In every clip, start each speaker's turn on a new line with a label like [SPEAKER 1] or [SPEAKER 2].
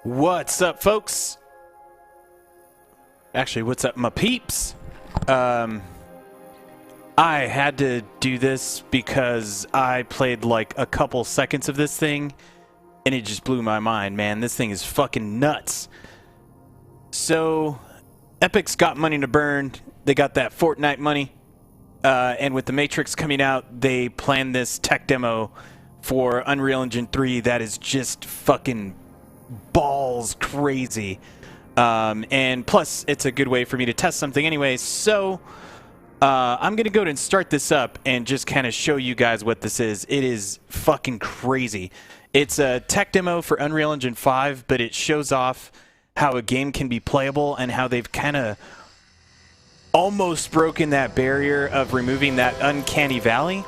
[SPEAKER 1] What's up, folks? Actually, what's up, my peeps? I had to do this because I played like a couple seconds of this thing and it just blew my mind, man. This thing is fucking nuts. So, Epic's got money to burn. They got that Fortnite money. And with the Matrix coming out, they planned this tech demo for Unreal Engine 3 that is just fucking balls crazy. And plus, it's a good way for me to test something anyway. So, I'm going to go ahead and start this up and just kind of show you guys what this is. It is fucking crazy. It's a tech demo for Unreal Engine 5, but it shows off how a game can be playable and how they've kind of almost broken that barrier of removing that uncanny valley.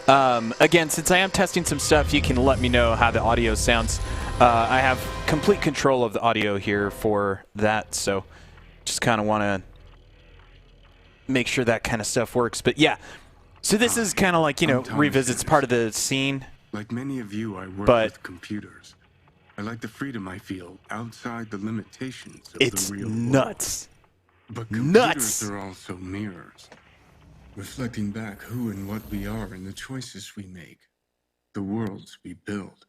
[SPEAKER 1] Again, since I am testing some stuff, you can let me know how the audio sounds. I have complete control of the audio here for that, so just kind of want to make sure that kind of stuff works. But yeah, so this is kind of like, you know, revisits part of the scene.
[SPEAKER 2] Like many of you, I work with computers. I like the freedom I feel outside the limitations of the real world. It's
[SPEAKER 1] nuts.
[SPEAKER 2] But computers are also mirrors, reflecting back who and what we are and the choices we make, the worlds we build.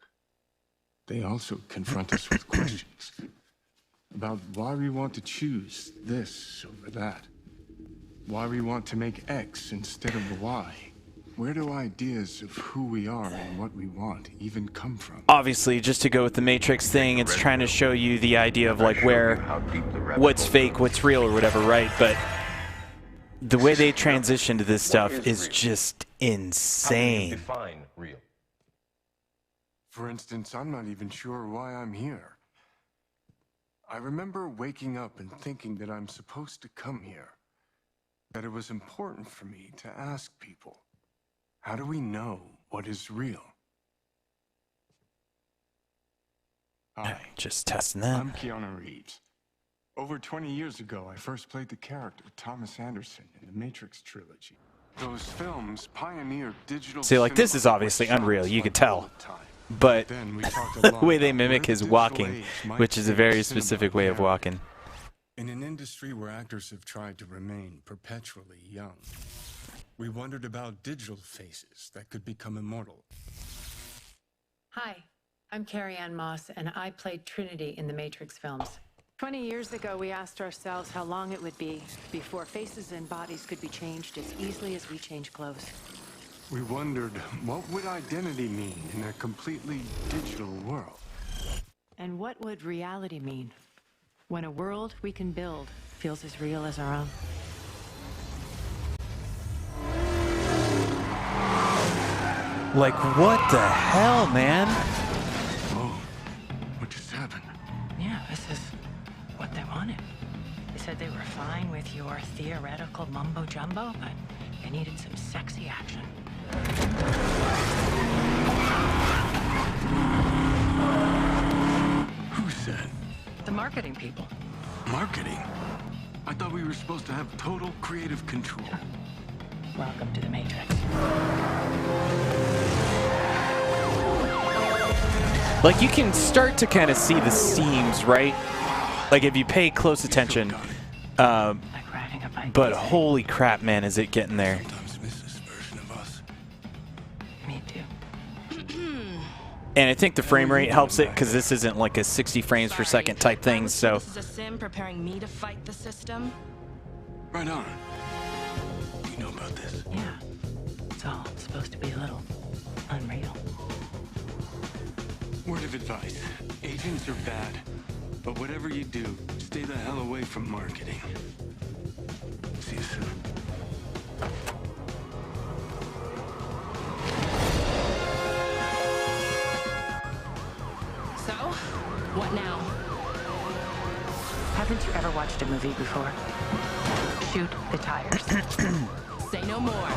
[SPEAKER 2] They also confront us with questions about why we want to choose this over that, why we want to make X instead of Y. Where do ideas of who we are and what we want even come from?
[SPEAKER 1] Obviously, just to go with the Matrix thing, it's trying to show you the idea of like where, what's fake, what's real, or whatever, right? But the way they transition to this stuff is just insane.
[SPEAKER 3] Define real.
[SPEAKER 2] For instance, I'm not even sure why I'm here. I remember waking up and thinking that I'm supposed to come here, that it was important for me to ask people, how do we know what is real? Hi,
[SPEAKER 1] just testing that.
[SPEAKER 2] I'm Keanu Reeves. Over 20 years ago, I first played the character Thomas Anderson in the Matrix trilogy. Those films pioneered digital.
[SPEAKER 1] See, like, this is obviously Unreal, you could tell. But the way they mimic his walking, which is a very specific way of walking.
[SPEAKER 2] In an industry where actors have tried to remain perpetually young, we wondered about digital faces that could become immortal.
[SPEAKER 4] Hi, I'm Carrie-Anne Moss, and I played Trinity in the Matrix films. 20 years ago, we asked ourselves how long it would be before faces and bodies could be changed as easily as we change clothes.
[SPEAKER 2] We wondered, what would identity mean in a completely digital world?
[SPEAKER 4] And what would reality mean when a world we can build feels as real as our own?
[SPEAKER 1] Like, what the hell, man?
[SPEAKER 2] Oh, what just happened?
[SPEAKER 4] Yeah, this is what they wanted. They said they were fine with your theoretical mumbo-jumbo, but they needed some sexy action.
[SPEAKER 2] Who said?
[SPEAKER 4] The marketing people.
[SPEAKER 2] Marketing? I thought we were supposed to have total creative control.
[SPEAKER 4] Welcome to the Matrix.
[SPEAKER 1] Like, you can start to kind of see the seams, right? Like, if you pay close attention. But holy crap, man, is it getting there.
[SPEAKER 2] Sometimes miss this version of us.
[SPEAKER 4] Me too.
[SPEAKER 1] And I think the frame rate helps it, because this isn't like a 60 frames per second type thing, so.
[SPEAKER 5] This is a sim preparing me to fight the system.
[SPEAKER 2] Right on. You know about this?
[SPEAKER 4] Yeah. It's all supposed to be a little unreal.
[SPEAKER 2] Word of advice. Agents are bad. But whatever you do, stay the hell away from marketing. See you soon.
[SPEAKER 5] So, what now?
[SPEAKER 4] Haven't you ever watched a movie before? Shoot the tires.
[SPEAKER 5] Say no more.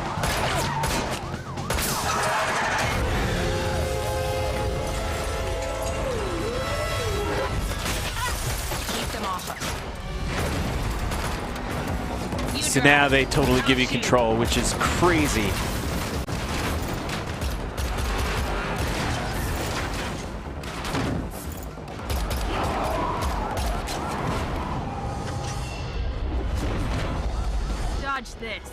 [SPEAKER 5] Keep them off us.
[SPEAKER 1] So now they totally give you control, which is crazy.
[SPEAKER 5] dodge this.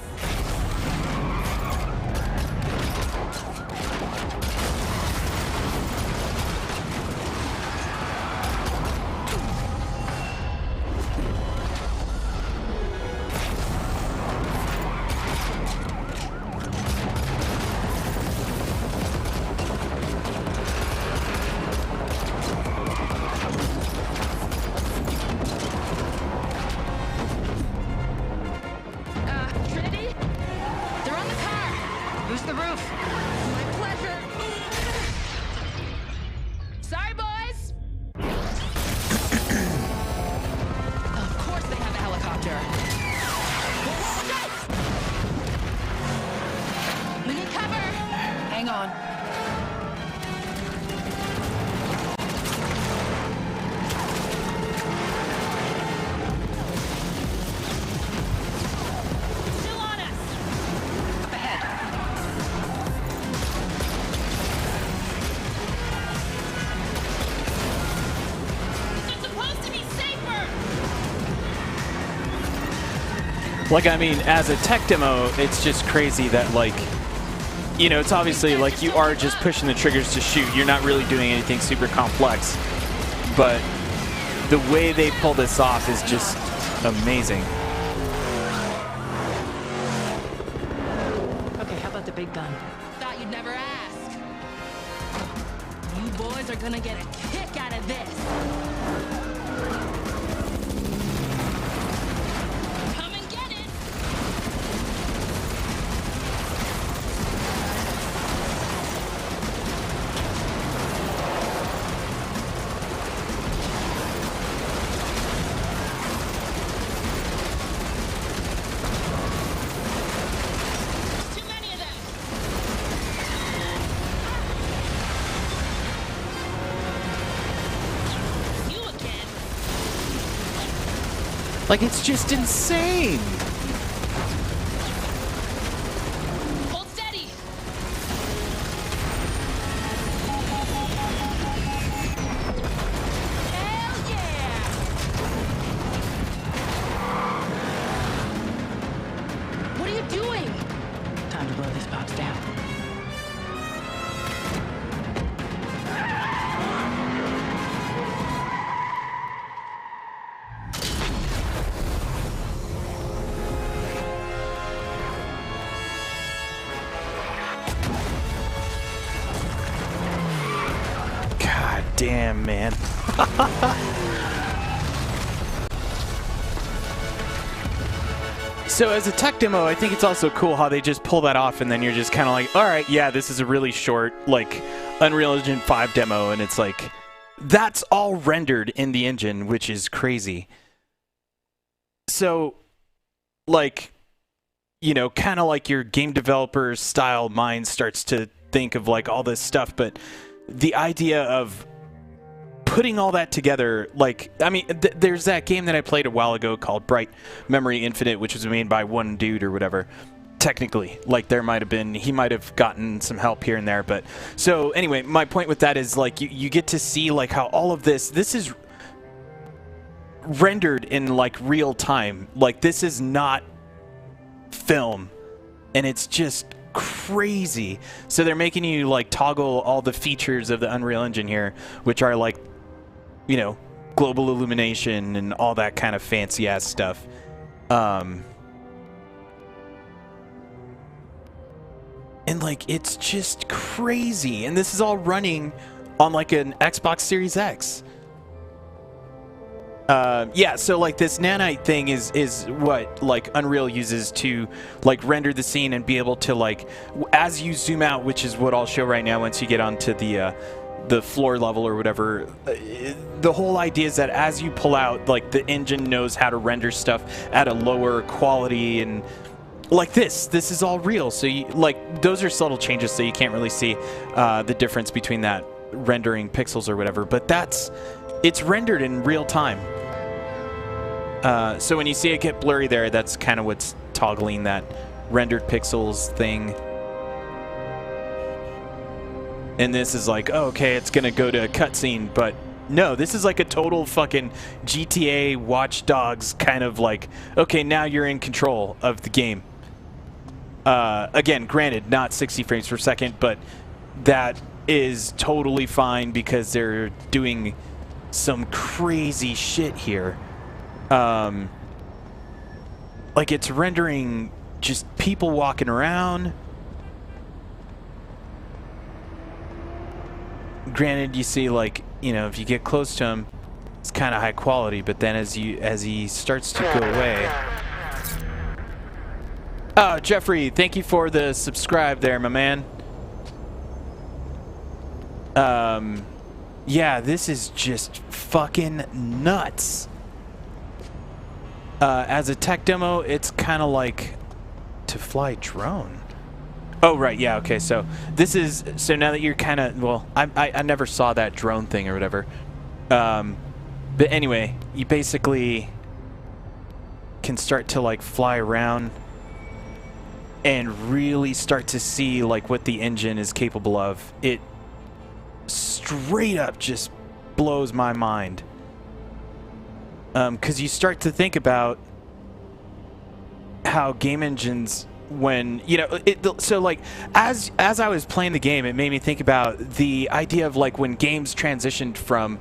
[SPEAKER 5] Trinity? They're on the car!
[SPEAKER 4] Who's the roof?
[SPEAKER 5] My pleasure! Sorry, boys! Of course they have a helicopter. Whoa, we need cover!
[SPEAKER 4] Hang on.
[SPEAKER 5] Still on us!
[SPEAKER 4] Up ahead.
[SPEAKER 5] It's supposed to be safer!
[SPEAKER 1] Like, I mean, as a tech demo, it's just crazy that, like, you know, it's obviously, like, you are just pushing the triggers to shoot. You're not really doing anything super complex. But the way they pull this off is just amazing.
[SPEAKER 4] Okay, how about the big gun?
[SPEAKER 5] Thought you'd never ask. You boys are gonna get a kick out of this. Come and get it! Too many of them! You again?
[SPEAKER 1] Like, it's just insane.
[SPEAKER 5] Hold steady! Hell yeah! What are you doing?
[SPEAKER 4] Time to blow this box down.
[SPEAKER 1] God damn, man. So as a tech demo, I think it's also cool how they just pull that off and then you're just kind of like, all right, yeah, this is a really short, like, Unreal Engine 5 demo, and it's like, that's all rendered in the engine, which is crazy. So, like, you know, kind of like your game developer style mind starts to think of, like, all this stuff, but the idea of putting all that together, like, I mean, there's that game that I played a while ago called Bright Memory Infinite, which was made by one dude or whatever. Technically, like, he might have gotten some help here and there, but so anyway, my point with that is, like, you get to see, like, how all of this is rendered in, like, real time. Like, this is not film, and it's just crazy. So they're making you, like, toggle all the features of the Unreal Engine here, which are, like, you know, global illumination and all that kind of fancy ass stuff. And, like, it's just crazy. And this is all running on, like, an Xbox Series X. Yeah, so, like, this nanite thing is what, like, Unreal uses to, like, render the scene and be able to, like, as you zoom out, which is what I'll show right now once you get onto the floor level or whatever, the whole idea is that as you pull out, like, the engine knows how to render stuff at a lower quality, and like this is all real. So you, like, those are subtle changes, so you can't really see the difference between that rendering pixels or whatever, but it's rendered in real time. So when you see it get blurry there, that's kind of what's toggling that rendered pixels thing. And this is like, oh, okay, it's going to go to a cutscene, but No, this is like a total fucking GTA Watch Dogs kind of like, okay, now you're in control of the game. Again, granted, not 60 frames per second, but that is totally fine because they're doing some crazy shit here. Like, it's rendering just people walking around. Granted, you see, like, you know, if you get close to him, it's kind of high quality, but then as he starts to go away... Oh, Jeffrey, thank you for the subscribe there, my man. Yeah, this is just fucking nuts. As a tech demo, it's kind of like to fly drone. Oh, right, yeah, okay, so this is, so now that you're kind of, well, I never saw that drone thing or whatever. But anyway, you basically can start to, like, fly around and really start to see, like, what the engine is capable of. It straight up just blows my mind. Because you start to think about how game engines, when, you know, so like as I was playing the game, it made me think about the idea of like when games transitioned from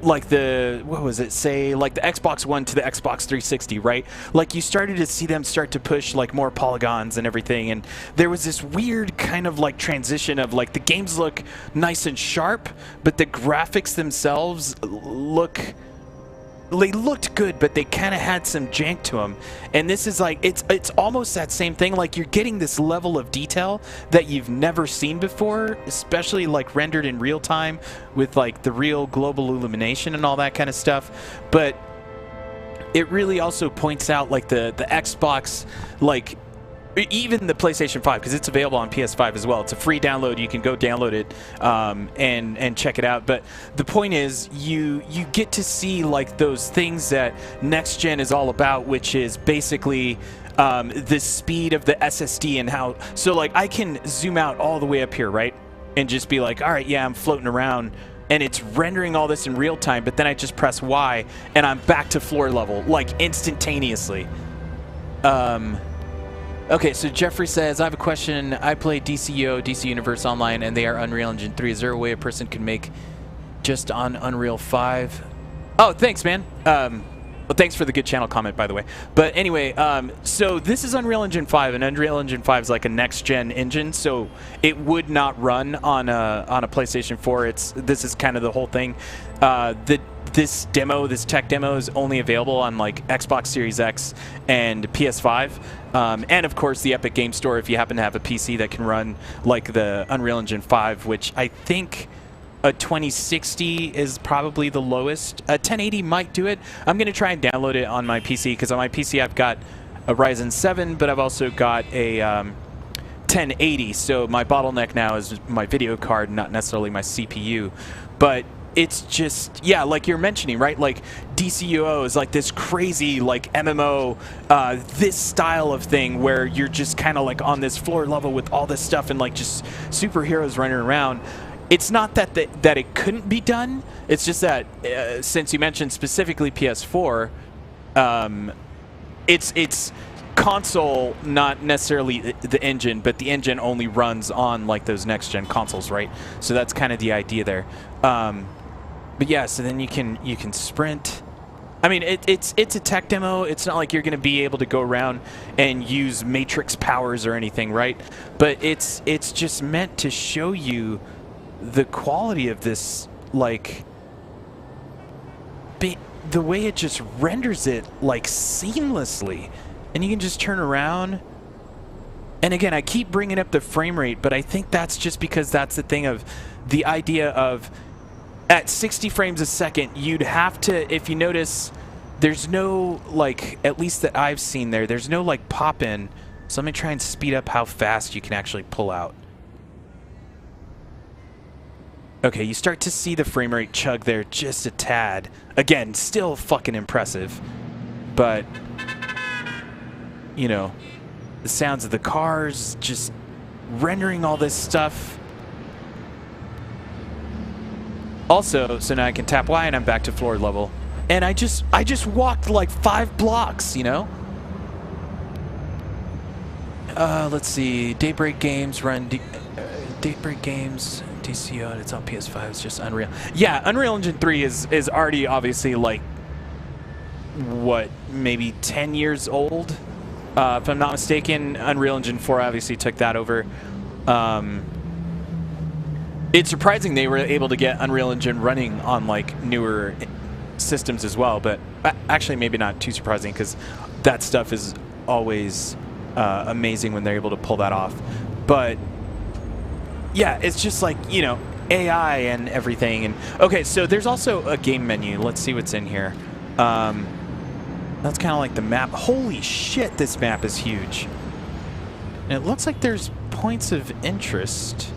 [SPEAKER 1] like the, what was it, say like the Xbox One to the Xbox 360, right? Like you started to see them start to push like more polygons and everything, and there was this weird kind of like transition of like the games look nice and sharp, but the graphics themselves they looked good, but they kind of had some jank to them. And this is like, it's almost that same thing. Like you're getting this level of detail that you've never seen before, especially like rendered in real time with like the real global illumination and all that kind of stuff. But it really also points out like the Xbox, like even the PlayStation 5, because it's available on PS5 as well. It's a free download. You can go download it and check it out. But the point is, you get to see like those things that next gen is all about, which is basically the speed of the SSD and how. So like I can zoom out all the way up here, right, and just be like, all right, yeah, I'm floating around. And it's rendering all this in real time, but then I just press Y and I'm back to floor level, like instantaneously. Okay, so Jeffrey says, I have a question. I play DCO, DC Universe Online, and they are Unreal Engine 3. Is there a way a person can make just on Unreal 5? Oh, thanks, man. Well, thanks for the good channel comment, by the way. But anyway, so this is Unreal Engine 5, and Unreal Engine 5 is like a next-gen engine, so it would not run on a PlayStation 4. This is kind of the whole thing. This tech demo is only available on like Xbox Series X and PS5, and of course the Epic Game Store if you happen to have a PC that can run like the Unreal Engine 5, which I think a 2060 is probably the lowest. A 1080 might do it. I'm gonna try and download it on my PC, because on my PC I've got a Ryzen 7, but I've also got a 1080. So my bottleneck now is my video card, not necessarily my CPU, but it's just, yeah, like you're mentioning, right? Like DCUO is like this crazy like MMO, this style of thing where you're just kind of like on this floor level with all this stuff and like just superheroes running around. It's not that it couldn't be done. It's just that since you mentioned specifically PS4, it's console, not necessarily the engine, but the engine only runs on like those next gen consoles, right? So that's kind of the idea there. But yeah, so then you can sprint. I mean, it's a tech demo. It's not like you're going to be able to go around and use Matrix powers or anything, right? But it's just meant to show you the quality of this, like the way it just renders it like seamlessly, and you can just turn around. And again, I keep bringing up the frame rate, but I think that's just because that's the thing of the idea of at 60 frames a second, you'd have to, if you notice, there's no, like, at least that I've seen there's no, like, pop-in. So let me try and speed up how fast you can actually pull out. Okay, you start to see the frame rate chug there just a tad. Again, still fucking impressive. But, you know, the sounds of the cars, just rendering all this stuff. Also, so now I can tap Y and I'm back to floor level. And I just walked like 5 blocks, you know? Let's see. Daybreak Games run... Daybreak Games, DCO, it's on PS5. It's just Unreal. Yeah, Unreal Engine 3 is already obviously like... what, maybe 10 years old? If I'm not mistaken, Unreal Engine 4 obviously took that over. It's surprising they were able to get Unreal Engine running on like newer systems as well, but actually maybe not too surprising because that stuff is always amazing when they're able to pull that off. But yeah, it's just like, you know, AI and everything. And okay, so there's also a game menu. Let's see what's in here. That's kind of like the map. Holy shit, this map is huge. And it looks like there's points of interest.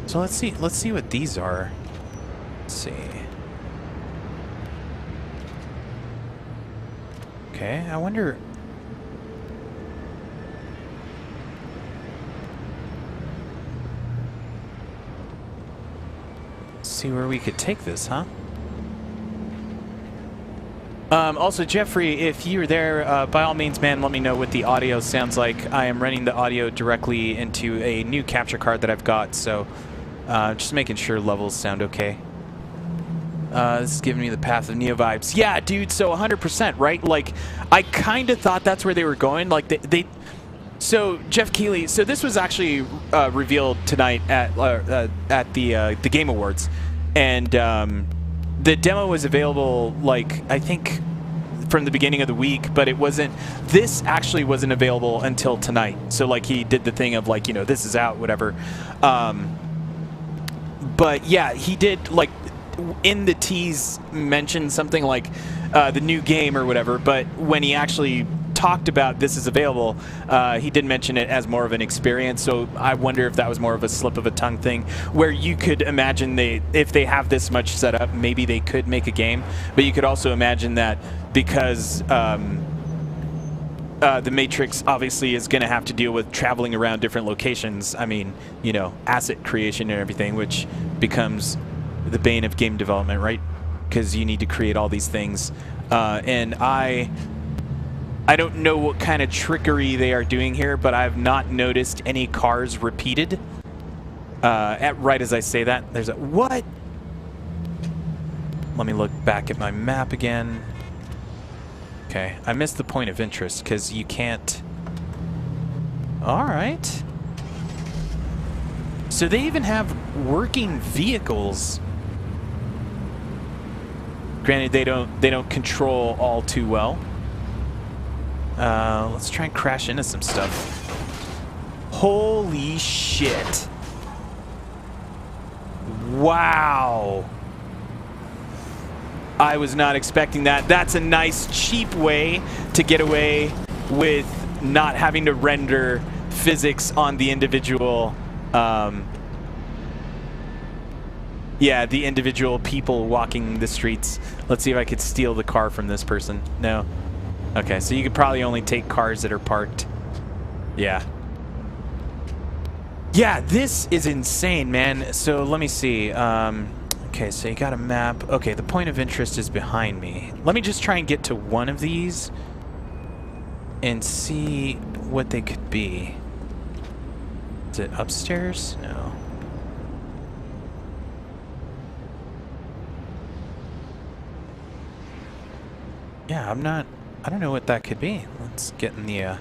[SPEAKER 1] So let's see what these are. Let's see. Okay, I wonder. Let's see where we could take this, huh? Also, Jeffrey, if you're there, by all means, man, let me know what the audio sounds like. I am running the audio directly into a new capture card that I've got, so just making sure levels sound okay. This is giving me the Path of Neo vibes. Yeah, dude, so 100%, right? Like, I kind of thought that's where they were going. Like, so, Jeff Keighley, so this was actually revealed tonight at the Game Awards. And the demo was available, like, I think from the beginning of the week, but it wasn't, this actually wasn't available until tonight. So, like, he did the thing of, like, you know, this is out, whatever. But, yeah, he did, like, in the tease mention something like the new game or whatever, but when he actually talked about this is available, he did mention it as more of an experience. So I wonder if that was more of a slip of a tongue thing, where you could imagine if they have this much set up, maybe they could make a game. But you could also imagine that because the Matrix obviously is going to have to deal with traveling around different locations. I mean, you know, asset creation and everything, which becomes the bane of game development, right? Because you need to create all these things. And I don't know what kind of trickery they are doing here, but I've not noticed any cars repeated. Right as I say that, there's a... What? Let me look back at my map again. Okay, I missed the point of interest because you can't... Alright. So they even have working vehicles. Granted, they don't control all too well. Let's try and crash into some stuff. Holy shit. Wow. I was not expecting that. That's a nice, cheap way to get away with not having to render physics on the individual, yeah, the individual people walking the streets. Let's see if I could steal the car from this person. No. Okay, so you could probably only take cars that are parked. Yeah. Yeah, this is insane, man. So let me see. Okay, so you got a map. Okay, the point of interest is behind me. Let me just try and get to one of these and see what they could be. Is it upstairs? No. Yeah, I don't know what that could be. Let's get in the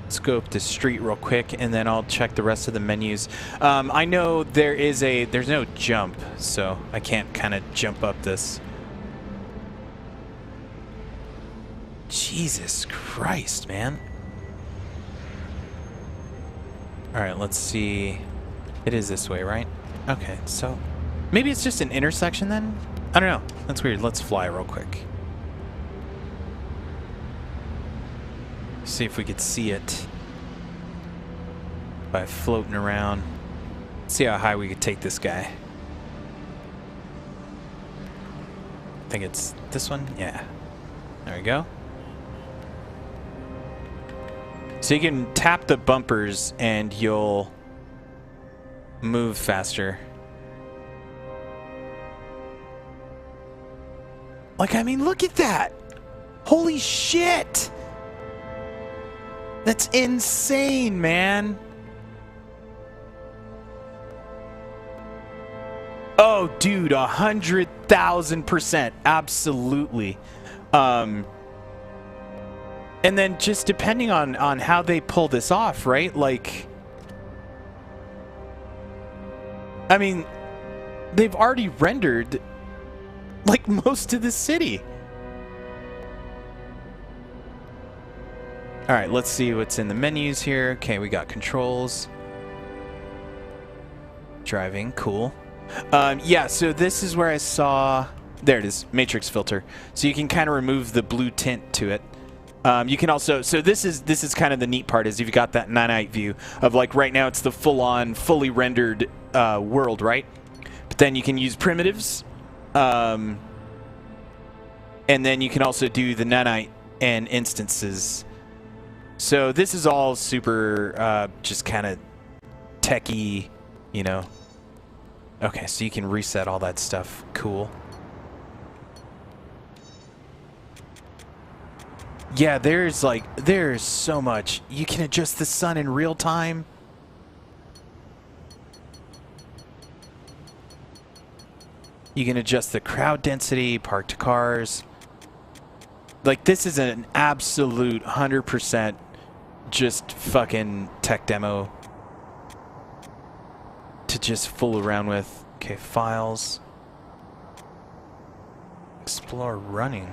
[SPEAKER 1] scope the street real quick, and then I'll check the rest of the menus. I know there's no jump, so I can't kind of jump up this. Jesus Christ, man. All right, let's see. It is this way, right? Okay, so maybe it's just an intersection then? I don't know. That's weird. Let's fly real quick. See if we could see it by floating around. See how high we could take this guy. I think it's this one. Yeah. There we go. So you can tap the bumpers and you'll move faster. Like, I mean, look at that. Holy shit. That's insane, man. Oh, dude, 100,000%. Absolutely. And then just depending on how they pull this off, right? Like, I mean, they've already rendered, like, most of the city. All right, let's see what's in the menus here. Okay, we got controls. Driving, cool. Yeah, so this is where I saw... There it is, matrix filter. So you can kind of remove the blue tint to it. You can also... So this is kind of the neat part, is you've got that night view of, like, right now it's the full-on, fully rendered world, right? But then you can use primitives. And then you can also do the nanite and instances. So this is all super just kind of techy, you know. Okay, so you can reset all that stuff. Cool. Yeah, there's so much. You can adjust the sun in real time. You can adjust the crowd density, parked cars. Like, this is an absolute 100% just fucking tech demo to just fool around with. Okay, files. Explore running.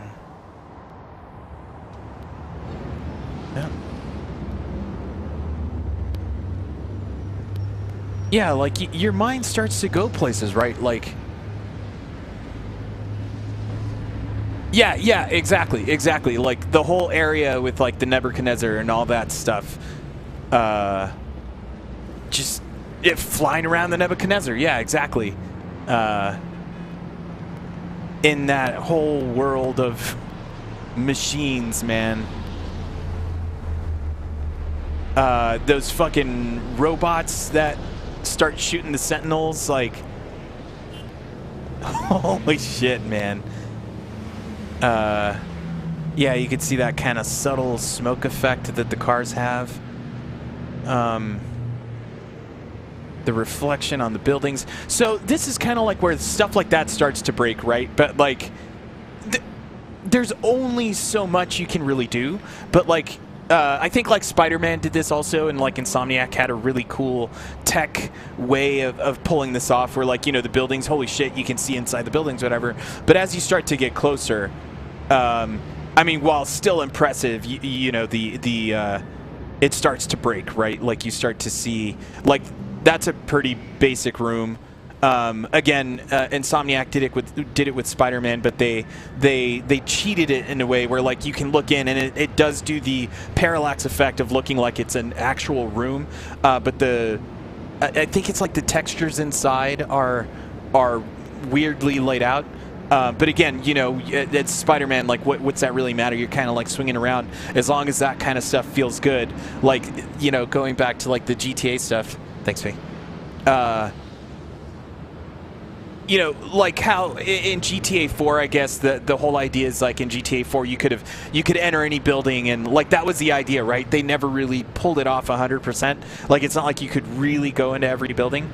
[SPEAKER 1] Yeah. Yeah, like, your mind starts to go places, right? Like... Yeah, exactly. Like, the whole area with, like, the Nebuchadnezzar and all that stuff. Just... flying around the Nebuchadnezzar, yeah, exactly. In that whole world of machines, man. Those fucking robots that start shooting the sentinels, like... Holy shit, man. Yeah, you can see that kind of subtle smoke effect that the cars have. The reflection on the buildings. So this is kind of like where stuff like that starts to break, right? But like, there's only so much you can really do. But like, I think like Spider-Man did this also, and like Insomniac had a really cool tech way of pulling this off, where like, you know, the buildings, holy shit, you can see inside the buildings, whatever. But as you start to get closer, I mean, while still impressive, you know, it starts to break, right? Like, you start to see, like, that's a pretty basic room. Again, Insomniac did it with Spider-Man, but they cheated it in a way where, like, you can look in and it does do the parallax effect of looking like it's an actual room. But I think it's like the textures inside are weirdly laid out. But again, you know, it's Spider-Man. Like, what's that really matter? You're kind of like swinging around, as long as that kind of stuff feels good. Like, you know, going back to like the GTA stuff. Thanks, Faye. You know, like how in GTA 4, I guess the whole idea is like in GTA 4 you could enter any building, and like that was the idea, right? They never really pulled it off 100%. Like, it's not like you could really go into every building.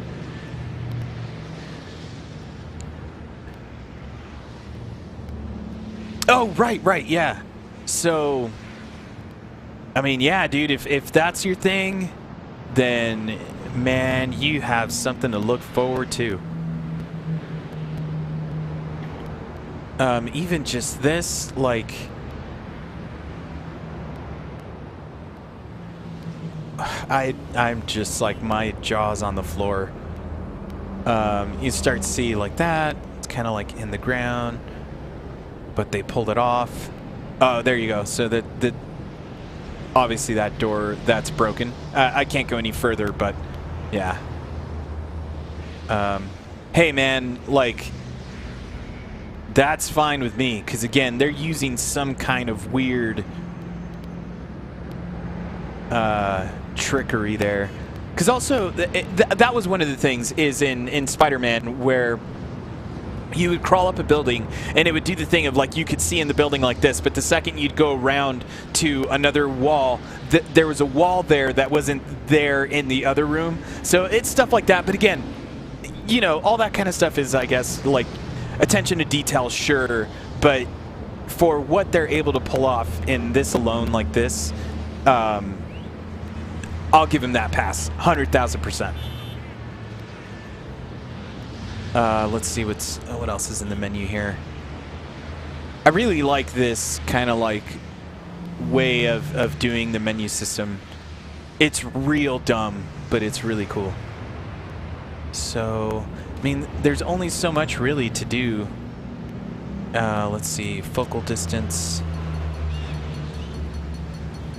[SPEAKER 1] Oh, right, yeah. So, I mean, yeah, dude, if that's your thing, then, man, you have something to look forward to. Even just this, like... I'm just, like, my jaw's on the floor. You start to see, like, that. It's kind of, like, in the ground. But they pulled it off. Oh, there you go. So that obviously that door, that's broken. I can't go any further, but yeah. Hey, man, like, that's fine with me, because again, they're using some kind of weird trickery there. Because also, that was one of the things is in Spider-Man where you would crawl up a building, and it would do the thing of, like, you could see in the building like this, but the second you'd go around to another wall, there was a wall there that wasn't there in the other room. So it's stuff like that. But again, you know, all that kind of stuff is, I guess, like, attention to detail, sure, but for what they're able to pull off in this alone like this, I'll give them that pass, 100,000%. Let's see what else is in the menu here. I really like this kind of like way of doing the menu system. It's real dumb, but it's really cool. So, I mean, there's only so much really to do. Let's see, focal distance.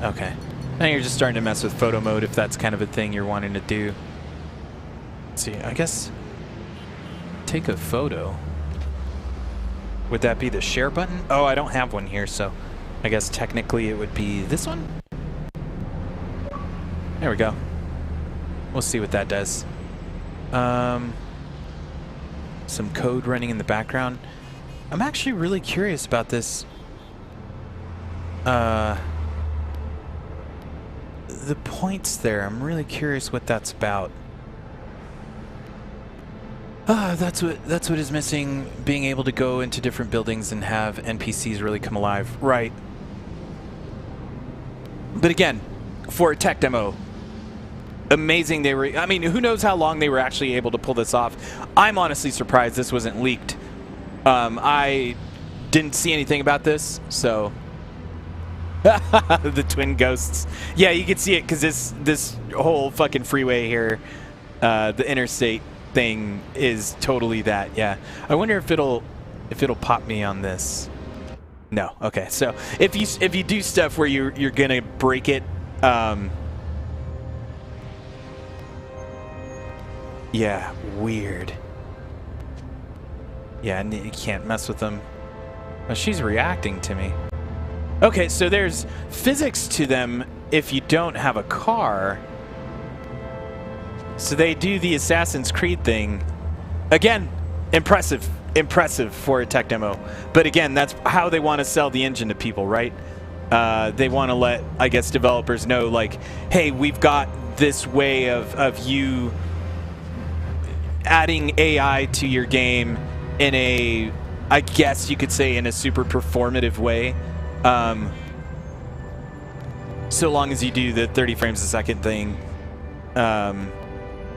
[SPEAKER 1] Okay. Now you're just starting to mess with photo mode if that's kind of a thing you're wanting to do. Let's see, I guess take a photo. Would that be the share button? Oh, I don't have one here, so I guess technically it would be this one. There we go. We'll see what that does. Some code running in the background. I'm actually really curious about this. The points there, I'm really curious what that's about. That's what is missing, being able to go into different buildings and have NPCs really come alive. Right. But again, for a tech demo, amazing they were. I mean, who knows how long they were actually able to pull this off. I'm honestly surprised this wasn't leaked. I didn't see anything about this, so the twin ghosts. Yeah, you can see it because this whole fucking freeway here, the interstate thing is totally that. Yeah, I wonder if it'll pop me on this. No. Okay. So if you do stuff where you're gonna break it, yeah, weird. Yeah, you can't mess with them. Oh, she's reacting to me. Okay, so there's physics to them if you don't have a car. So they do the Assassin's Creed thing. Again, impressive for a tech demo. But again, that's how they want to sell the engine to people, right? They want to let, I guess, developers know, like, hey, we've got this way of you adding AI to your game in a, I guess you could say, in a super performative way. So long as you do the 30 frames a second thing,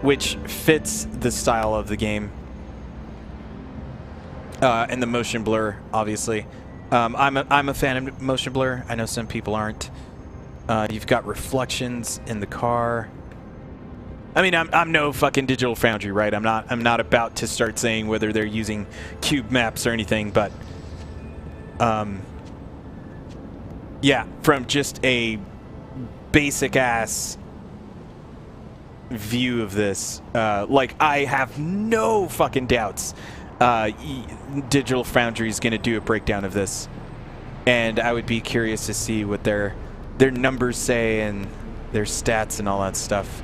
[SPEAKER 1] which fits the style of the game. And the motion blur, obviously. I'm a fan of motion blur. I know some people aren't. You've got reflections in the car. I mean, I'm no fucking Digital Foundry, right? I'm not about to start saying whether they're using cube maps or anything, but yeah, from just a basic ass view of this, like, I have no fucking doubts Digital Foundry is going to do a breakdown of this, and I would be curious to see what their numbers say and their stats and all that stuff.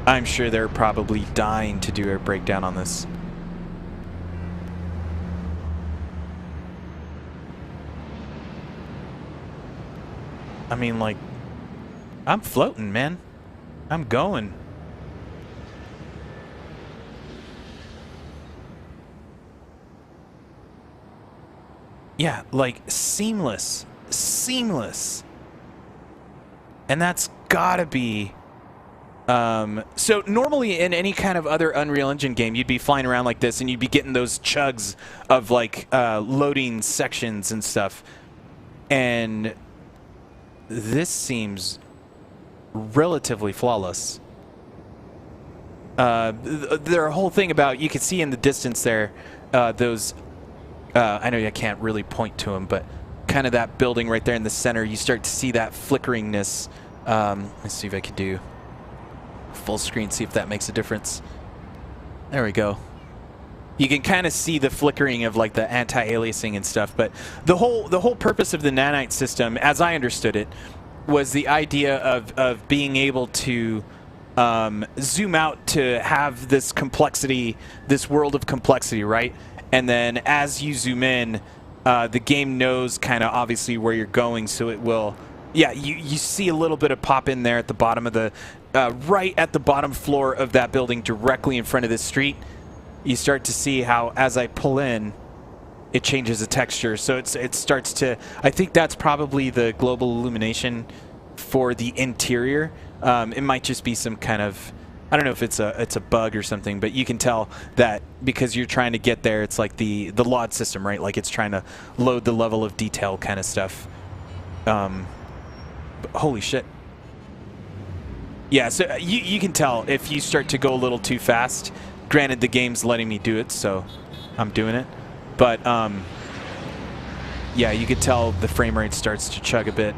[SPEAKER 1] I'm sure they're probably dying to do a breakdown on this. I mean, like, I'm floating, man. I'm going. Yeah, like, seamless. Seamless. And that's gotta be... so normally in any kind of other Unreal Engine game, you'd be flying around like this and you'd be getting those chugs of, like, loading sections and stuff. And this seems relatively flawless. Their whole thing about, you can see in the distance there, those, I know I can't really point to them, but kind of that building right there in the center, you start to see that flickeringness. Let's see if I can do full screen, see if that makes a difference. There we go. You can kind of see the flickering of, like, the anti-aliasing and stuff, but the whole purpose of the nanite system, as I understood it, was the idea of being able to zoom out to have this complexity, this world of complexity, right? And then as you zoom in, the game knows kind of obviously where you're going, so it will, yeah, you see a little bit of pop in there at the bottom of the, right at the bottom floor of that building directly in front of this street. You start to see how as I pull in, it changes the texture. So it starts to, I think that's probably the global illumination for the interior. It might just be some kind of, I don't know if it's a bug or something, but you can tell that because you're trying to get there, it's like the LOD system, right? Like it's trying to load the level of detail kind of stuff. Holy shit. Yeah, so you can tell if you start to go a little too fast. Granted, the game's letting me do it, so I'm doing it. But, yeah, you can tell the frame rate starts to chug a bit.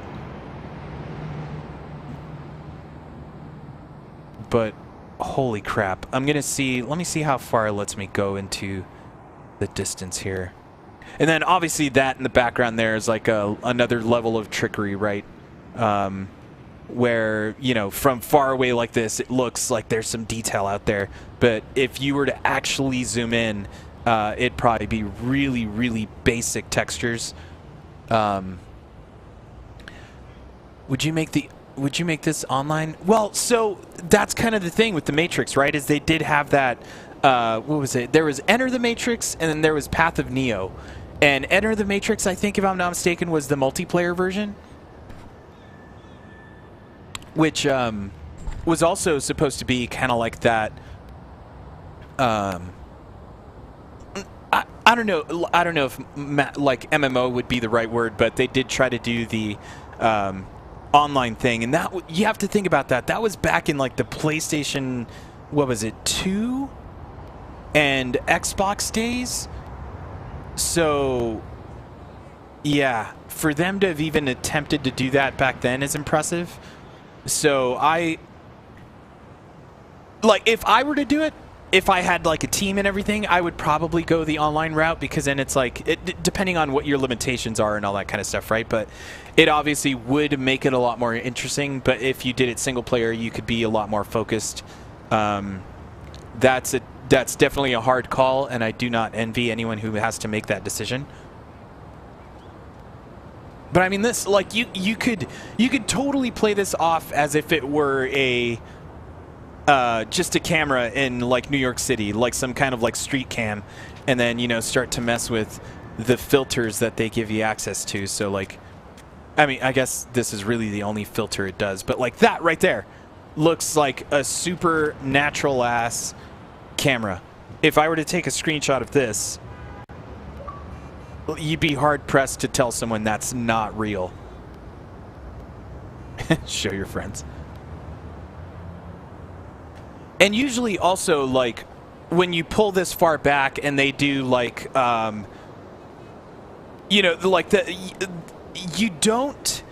[SPEAKER 1] But, holy crap. I'm going to see, let me see how far it lets me go into the distance here. And then, obviously, that in the background there is like another level of trickery, right? Where, you know, from far away like this, it looks like there's some detail out there. But if you were to actually zoom in, it'd probably be really, really basic textures. Would you make this online? Well, so that's kind of the thing with the Matrix, right? Is they did have that, what was it? There was Enter the Matrix, and then there was Path of Neo. And Enter the Matrix, I think, if I'm not mistaken, was the multiplayer version, which was also supposed to be kind of like that. I don't know if like MMO would be the right word, but they did try to do the online thing, and that you have to think about that. That was back in like the PlayStation, what was it, 2 and Xbox days. So yeah, for them to have even attempted to do that back then is impressive. So if I were to do it, if I had like a team and everything, I would probably go the online route, because then it's like, depending on what your limitations are and all that kind of stuff, right? But it obviously would make it a lot more interesting. But if you did it single player, you could be a lot more focused. That's definitely a hard call, and I do not envy anyone who has to make that decision. But I mean, this, like, you could totally play this off as if it were a just a camera in like New York City, like some kind of like street cam, and then, you know, start to mess with the filters that they give you access to. So like, I mean, I guess this is really the only filter it does, but like that right there looks like a super natural ass camera. If I were to take a screenshot of this, you'd be hard pressed to tell someone that's not real. Show your friends. And usually also, like, when you pull this far back and they do, like, you know, like, you don't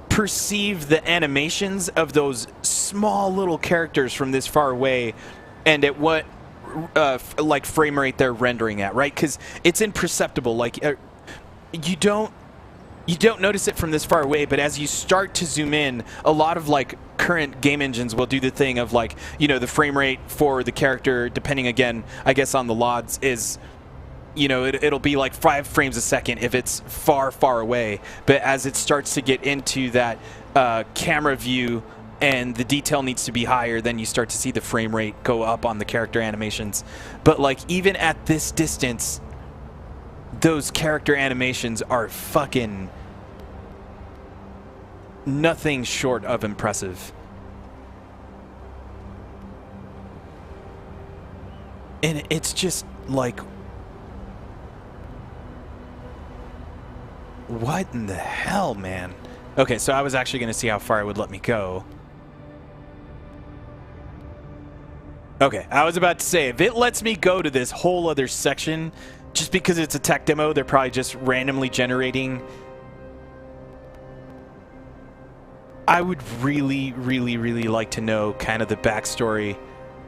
[SPEAKER 1] perceive the animations of those small little characters from this far away and at what, like, frame rate they're rendering at, right? Because it's imperceptible. Like, you don't notice it from this far away, but as you start to zoom in, a lot of like current game engines will do the thing of like, you know, the frame rate for the character, depending again, I guess, on the LODs, is, you know, it'll be like 5 frames a second if it's far, far away. But as it starts to get into that camera view and the detail needs to be higher, then you start to see the frame rate go up on the character animations. But like, even at this distance, those character animations are fucking nothing short of impressive. And it's just like, what in the hell, man? Okay, so I was actually going to see how far it would let me go. Okay, I was about to say, if it lets me go to this whole other section, just because it's a tech demo, they're probably just randomly generating. I would really, really, really like to know kind of the backstory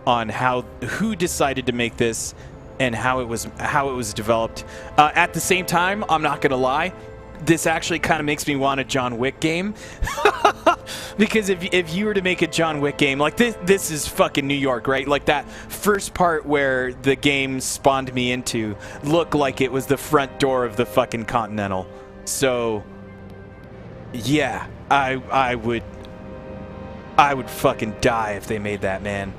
[SPEAKER 1] on who decided to make this and how it was developed. At the same time, I'm not gonna lie, this actually kind of makes me want a John Wick game. Because if you were to make a John Wick game, like this is fucking New York, right? Like that first part where the game spawned me into looked like it was the front door of the fucking Continental. So, yeah, I would fucking die if they made that, man.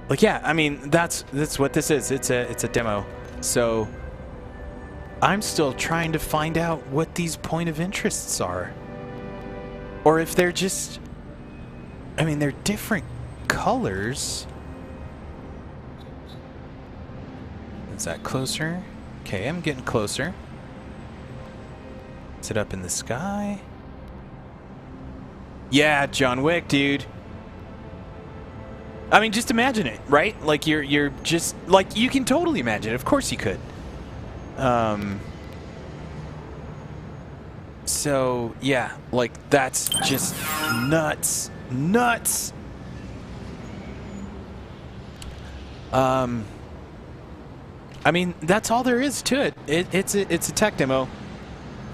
[SPEAKER 1] Like, yeah, I mean, that's what this is. It's a demo. So I'm still trying to find out what these point of interests are. Or if they're just, I mean, they're different colors. Is that closer? Okay, I'm getting closer. Is it up in the sky? Yeah, John Wick, dude. I mean, just imagine it, right? Like you're just like you can totally imagine it. Of course you could. So yeah, like that's just nuts. I mean, that's all there is to it. It's a tech demo,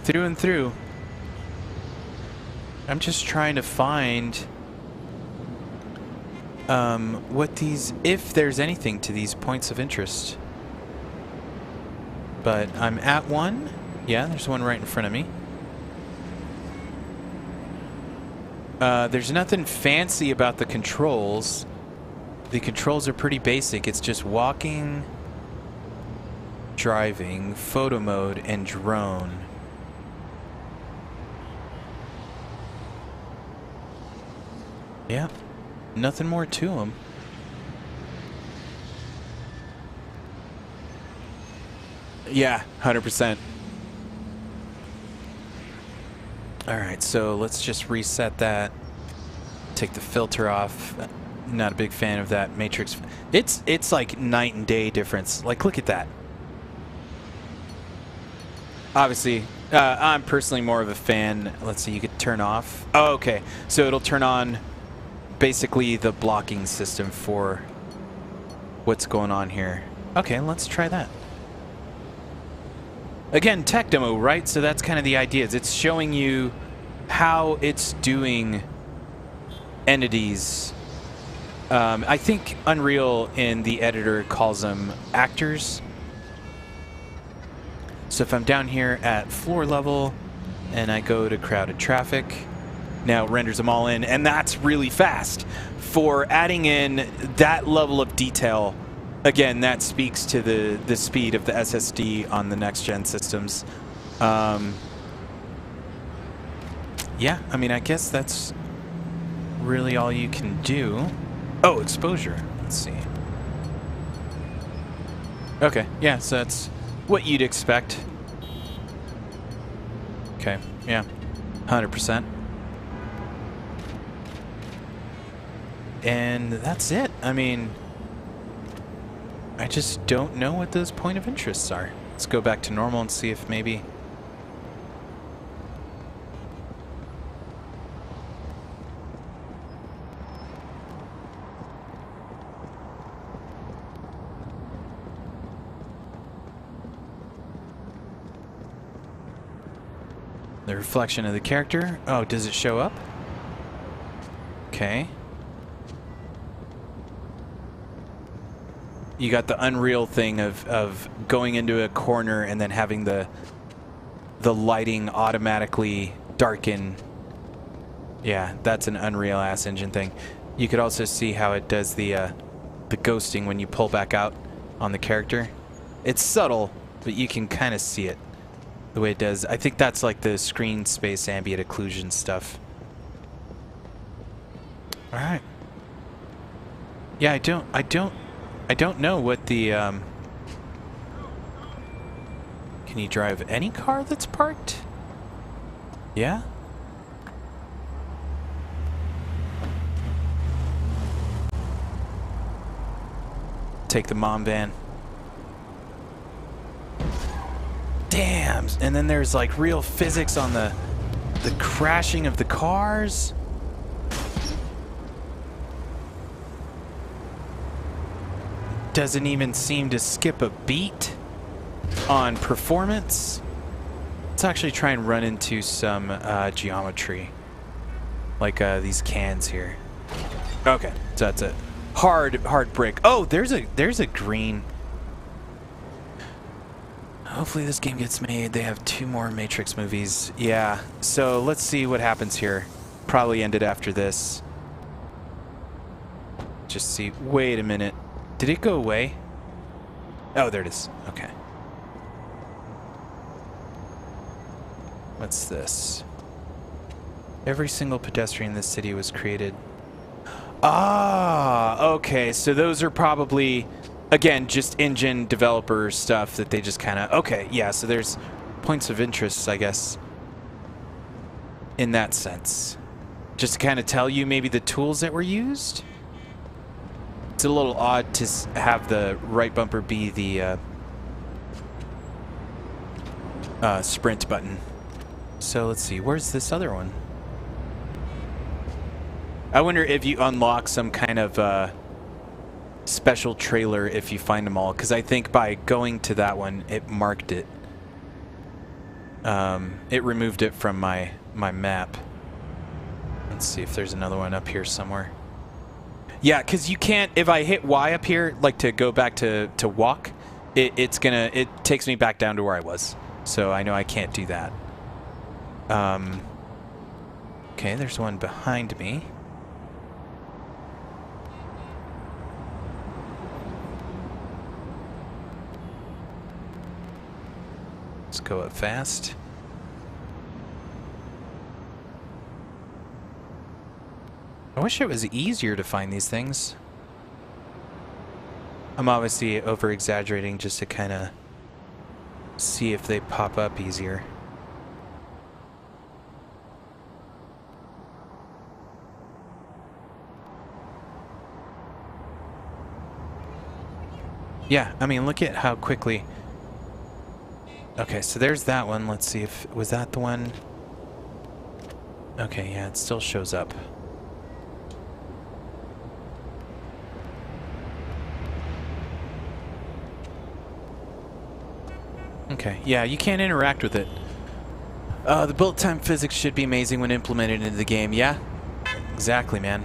[SPEAKER 1] through and through. I'm just trying to find what these, if there's anything to these points of interest. But I'm at one. Yeah, there's one right in front of me. There's nothing fancy about the controls. The controls are pretty basic. It's just walking, driving, photo mode, and drone. Yeah, nothing more to them. Yeah, 100%. Alright, so let's just reset that. Take the filter off. Not a big fan of that matrix. It's like night and day difference. Like, look at that. Obviously, I'm personally more of a fan. Let's see, you could turn off. Oh, okay. So it'll turn on basically the blocking system for what's going on here. Okay, let's try that. Again, tech demo, right? So that's kind of the idea. It's showing you how it's doing entities. I think Unreal in the editor calls them actors. So if I'm down here at floor level and I go to crowded traffic, now it renders them all in, and that's really fast. For adding in that level of detail, again, that speaks to the speed of the SSD on the next-gen systems. Yeah, I mean, I guess that's really all you can do. Oh, exposure. Let's see. Okay, yeah, so that's what you'd expect. Okay, yeah, 100%. And that's it. I mean, I just don't know what those point of interests are. Let's go back to normal and see if maybe... The reflection of the character. Oh, does it show up? Okay. You got the Unreal thing of going into a corner and then having the lighting automatically darken. Yeah, that's an Unreal ass engine thing. You could also see how it does the ghosting when you pull back out on the character. It's subtle, but you can kind of see it the way it does. I think that's like the screen space ambient occlusion stuff. All right. Yeah, I don't know what the Can you drive any car that's parked? Yeah? Take the mom van. Damn! And then there's like real physics on the crashing of the cars. Doesn't even seem to skip a beat on performance. Let's actually try and run into some geometry. Like these cans here. Okay, so that's it. Hard brick. Oh, there's a green. Hopefully this game gets made. They have 2 more Matrix movies. Yeah, so let's see what happens here. Probably ended after this. Just see. Wait a minute. Did it go away? Oh, there it is. Okay. What's this? Every single pedestrian in this city was created. Ah, okay. So those are probably, again, just engine developer stuff that they just kind of... Okay, yeah, so there's points of interest, I guess, in that sense. Just to kind of tell you maybe the tools that were used. It's a little odd to have the right bumper be the sprint button. So let's see, where's this other one? I wonder if you unlock some kind of special trailer if you find them all, because I think by going to that one, it marked it. It removed it from my map. Let's see if there's another one up here somewhere. Yeah, because you can't, if I hit Y up here, like to go back to walk, it takes me back down to where I was. So I know I can't do that. Okay, there's one behind me. Let's go up fast. I wish it was easier to find these things. I'm obviously over-exaggerating just to kind of see if they pop up easier. Yeah, I mean, look at how quickly... Okay, so there's that one. Let's see if... Was that the one? Okay, yeah, it still shows up. Okay, yeah, you can't interact with it. The bullet time physics should be amazing when implemented into the game. Yeah, exactly, man.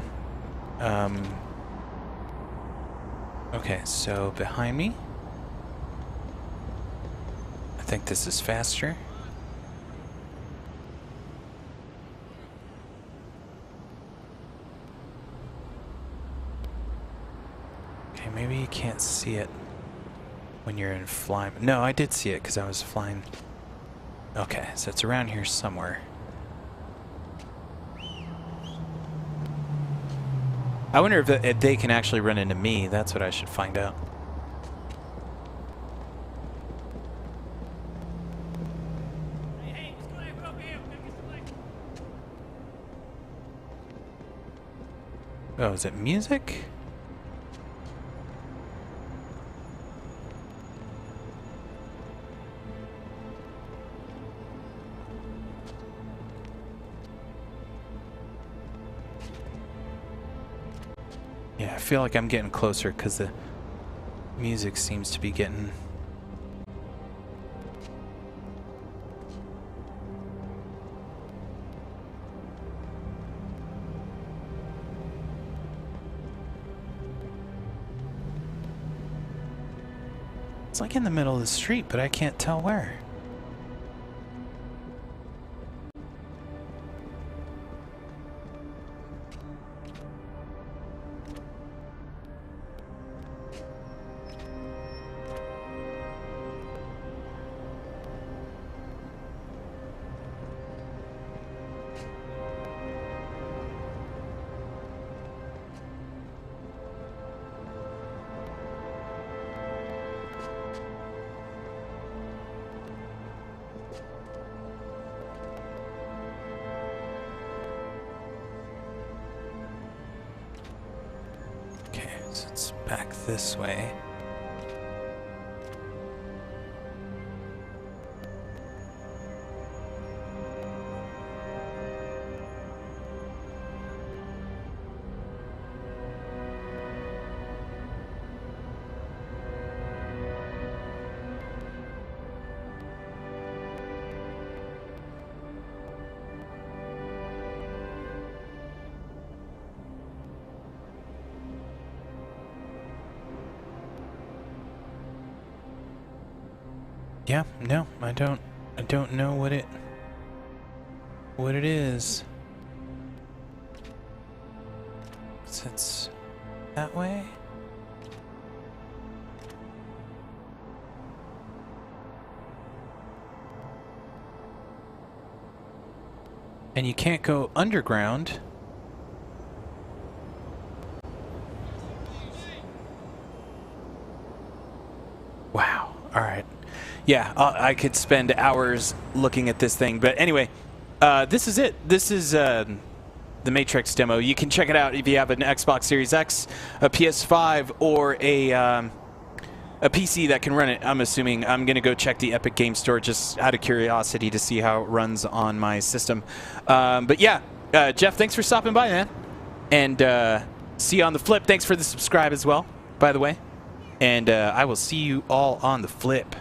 [SPEAKER 1] Okay, so behind me. I think this is faster. Okay, maybe you can't see it when you're in flying. No, I did see it because I was flying. Okay, so it's around here somewhere. I wonder if they can actually run into me. That's what I should find out. Oh, is it music? Yeah, I feel like I'm getting closer because the music seems to be getting... It's like in the middle of the street, but I can't tell where. So it's back this way. Yeah, no, I don't know what it is. So it's that way. And you can't go underground. Wow. All right. Yeah, I could spend hours looking at this thing. But anyway, this is it. This is the Matrix demo. You can check it out if you have an Xbox Series X, a PS5, or a PC that can run it. I'm assuming I'm going to go check the Epic Game Store just out of curiosity to see how it runs on my system. But yeah, Jeff, thanks for stopping by, man. And see you on the flip. Thanks for the subscribe as well, by the way. And I will see you all on the flip.